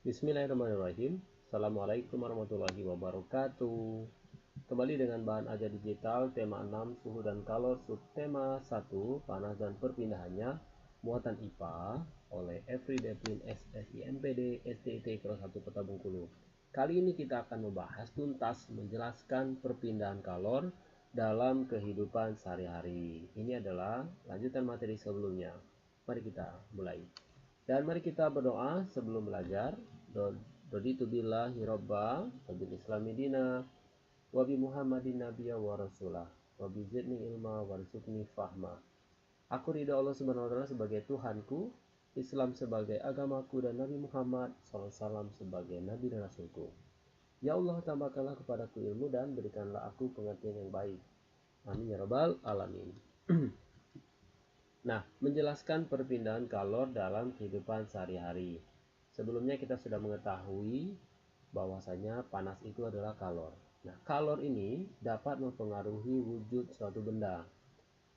Bismillahirrahmanirrahim. Assalamualaikum warahmatullahi wabarakatuh. Kembali dengan bahan ajar digital, tema 6, suhu dan kalor, subtema 1, panas dan perpindahannya, muatan IPA, oleh Everyday Print SSIMPD STT Kelas 1 Kota Bengkulu. Kali ini kita akan membahas tuntas menjelaskan perpindahan kalor dalam kehidupan sehari-hari. Ini adalah lanjutan materi sebelumnya. Mari kita mulai. Dan mari kita berdoa sebelum belajar. Raditu billahi robba wa bil islami dina wa bi muhammadin nabiyya wa rasulah wa bi zidni ilma warzuqni fahma. Aku ridha Allah subhanahu wa ta'ala sebagai Tuhanku, Islam sebagai agamaku, dan Nabi Muhammad SAW sebagai Nabi dan Rasulku. Ya Allah, tambahkanlah kepadaku ilmu dan berikanlah aku pengertian yang baik. Amin ya rabbal alamin. Nah, menjelaskan perpindahan kalor dalam kehidupan sehari-hari. Sebelumnya kita sudah mengetahui bahwasanya panas itu adalah kalor. Nah, kalor ini dapat mempengaruhi wujud suatu benda.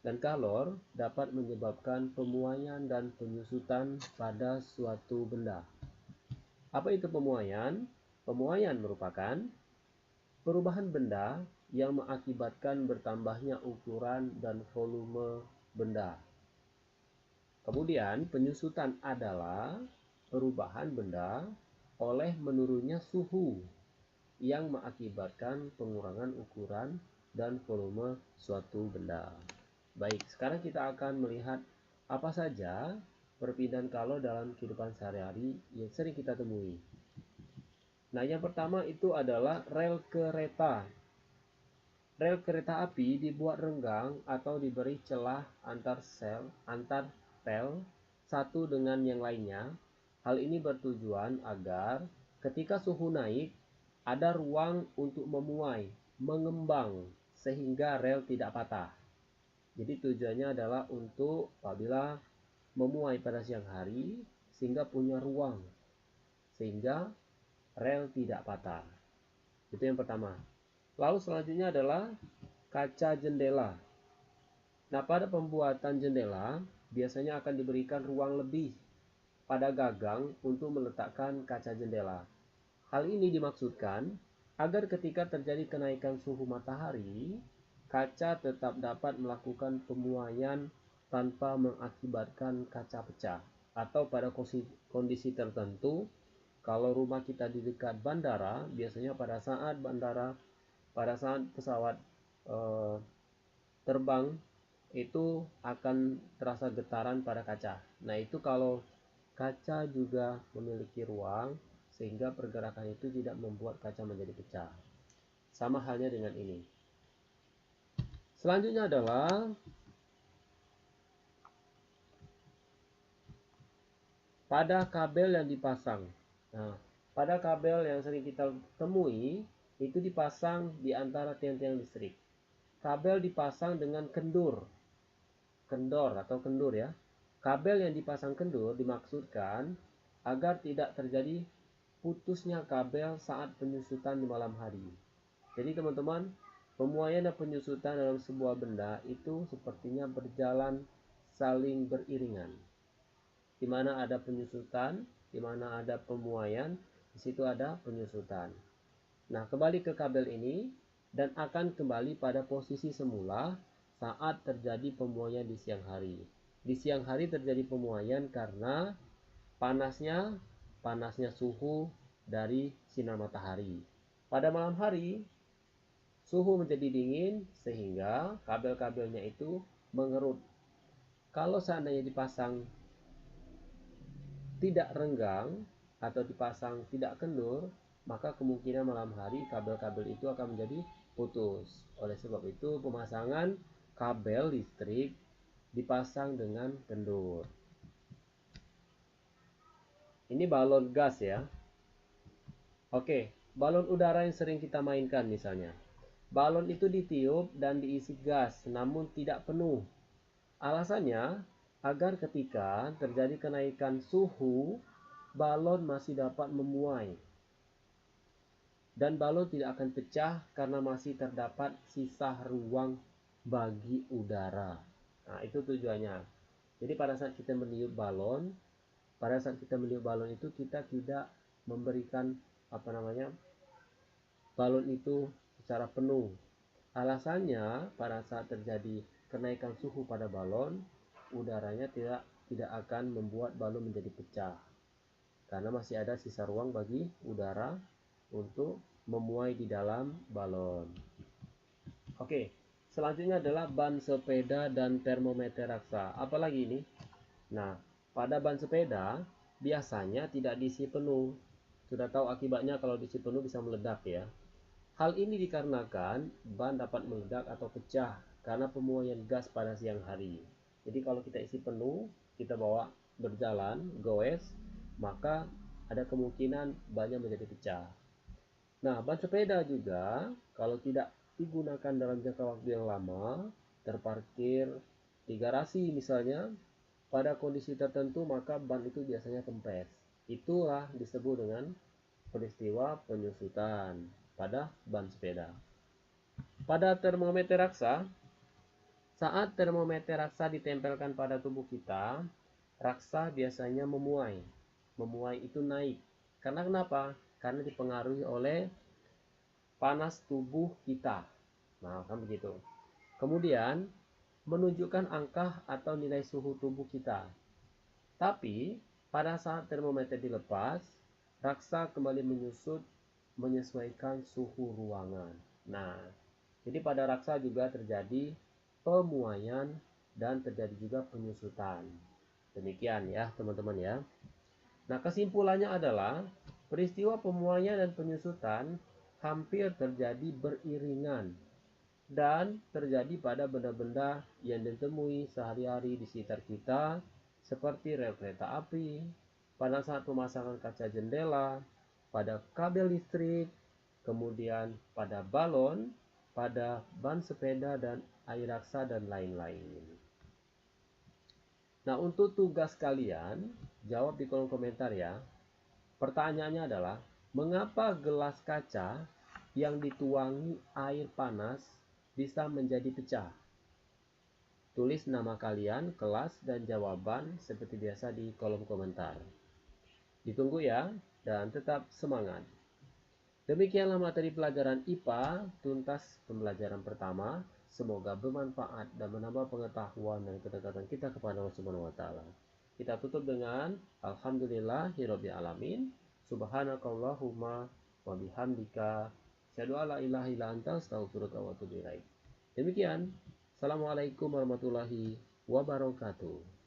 Dan kalor dapat menyebabkan pemuaian dan penyusutan pada suatu benda. Apa itu pemuaian? Pemuaian merupakan perubahan benda yang mengakibatkan bertambahnya ukuran dan volume benda. Kemudian penyusutan adalah perubahan benda oleh menurunnya suhu yang mengakibatkan pengurangan ukuran dan volume suatu benda. Baik, sekarang kita akan melihat apa saja perpindahan kalor dalam kehidupan sehari-hari yang sering kita temui. Nah, yang pertama itu adalah rel kereta. Rel kereta api dibuat renggang atau diberi celah antar rel satu dengan yang lainnya. Hal ini bertujuan agar ketika suhu naik, ada ruang untuk memuai, mengembang, sehingga rel tidak patah. Jadi tujuannya adalah untuk apabila memuai pada siang hari, sehingga punya ruang, sehingga rel tidak patah. Itu yang pertama. Lalu selanjutnya adalah kaca jendela. Nah, pada pembuatan jendela, biasanya akan diberikan ruang lebih pada gagang untuk meletakkan kaca jendela. Hal ini dimaksudkan agar ketika terjadi kenaikan suhu matahari, kaca tetap dapat melakukan pemuaian tanpa mengakibatkan kaca pecah. Atau pada kondisi tertentu, kalau rumah kita di dekat bandara, biasanya pada saat pesawat terbang, itu akan terasa getaran pada kaca. Nah, itu kalau kaca juga memiliki ruang sehingga pergerakan itu tidak membuat kaca menjadi pecah. Sama halnya dengan ini. Selanjutnya adalah pada kabel yang dipasang. Nah, pada kabel yang sering kita temui itu dipasang di antara tiang-tiang listrik. Kabel dipasang dengan kendor atau kendur ya. Kabel yang dipasang kendur dimaksudkan agar tidak terjadi putusnya kabel saat penyusutan di malam hari. Jadi teman-teman, pemuaian dan penyusutan dalam sebuah benda itu sepertinya berjalan saling beriringan. Di mana ada penyusutan, di mana ada pemuaian, di situ ada penyusutan. Nah, kembali ke kabel ini dan akan kembali pada posisi semula saat terjadi pemuaian di siang hari. Di siang hari terjadi pemuaian karena panasnya suhu dari sinar matahari. Pada malam hari, suhu menjadi dingin sehingga kabel-kabelnya itu mengerut. Kalau seandainya dipasang tidak renggang atau dipasang tidak kendur, maka kemungkinan malam hari kabel-kabel itu akan menjadi putus. Oleh sebab itu, pemasangan kabel listrik dipasang dengan kendur. Ini balon gas ya. Oke, balon udara yang sering kita mainkan misalnya. Balon itu ditiup dan diisi gas, namun tidak penuh. Alasannya, agar ketika terjadi kenaikan suhu, balon masih dapat memuai. Dan balon tidak akan pecah karena masih terdapat sisa ruang bagi udara. Nah, itu tujuannya. Jadi pada saat kita meniup balon itu kita tidak memberikan balon itu secara penuh. Alasannya pada saat terjadi kenaikan suhu pada balon, udaranya tidak akan membuat balon menjadi pecah karena masih ada sisa ruang bagi udara untuk memuai di dalam balon. Oke, selanjutnya adalah ban sepeda dan termometer raksa. Apalagi ini? Nah, pada ban sepeda biasanya tidak diisi penuh. Sudah tahu akibatnya kalau diisi penuh bisa meledak ya. Hal ini dikarenakan ban dapat meledak atau pecah karena pemuaian gas pada siang hari. Jadi kalau kita isi penuh, kita bawa berjalan, goes, maka ada kemungkinan bannya menjadi pecah. Nah, ban sepeda juga kalau tidak digunakan dalam jangka waktu yang lama, terparkir di garasi misalnya, pada kondisi tertentu maka ban itu biasanya kempes. Itulah disebut dengan peristiwa penyusutan pada ban sepeda. Pada termometer raksa, saat termometer raksa ditempelkan pada tubuh kita, raksa biasanya memuai. Memuai itu naik. Karena kenapa? Karena dipengaruhi oleh panas tubuh kita. Nah, kan begitu. Kemudian, menunjukkan angka atau nilai suhu tubuh kita. Tapi, pada saat termometer dilepas, raksa kembali menyusut menyesuaikan suhu ruangan. Nah, jadi pada raksa juga terjadi pemuaian dan terjadi juga penyusutan. Demikian ya teman-teman ya. Nah, kesimpulannya adalah peristiwa pemuaian dan penyusutan hampir terjadi beriringan dan terjadi pada benda-benda yang ditemui sehari-hari di sekitar kita seperti rel kereta api, pada saat pemasangan kaca jendela, pada kabel listrik, kemudian pada balon, pada ban sepeda dan air raksa dan lain-lain. Nah, untuk tugas kalian, jawab di kolom komentar ya. Pertanyaannya adalah, mengapa gelas kaca yang dituangi air panas bisa menjadi pecah? Tulis nama kalian, kelas, dan jawaban seperti biasa di kolom komentar. Ditunggu ya, dan tetap semangat. Demikianlah materi pelajaran IPA tuntas pembelajaran pertama. Semoga bermanfaat dan menambah pengetahuan dan kedekatan kita kepada Allah Subhanahu wa taala. Kita tutup dengan alhamdulillahirabbil alamin. Subhanakallahumma wa bihamdika asyhadu alla ilaha illa anta astaghfiruka wa atubu ilaik. Demikian. Assalamualaikum warahmatullahi wabarakatuh.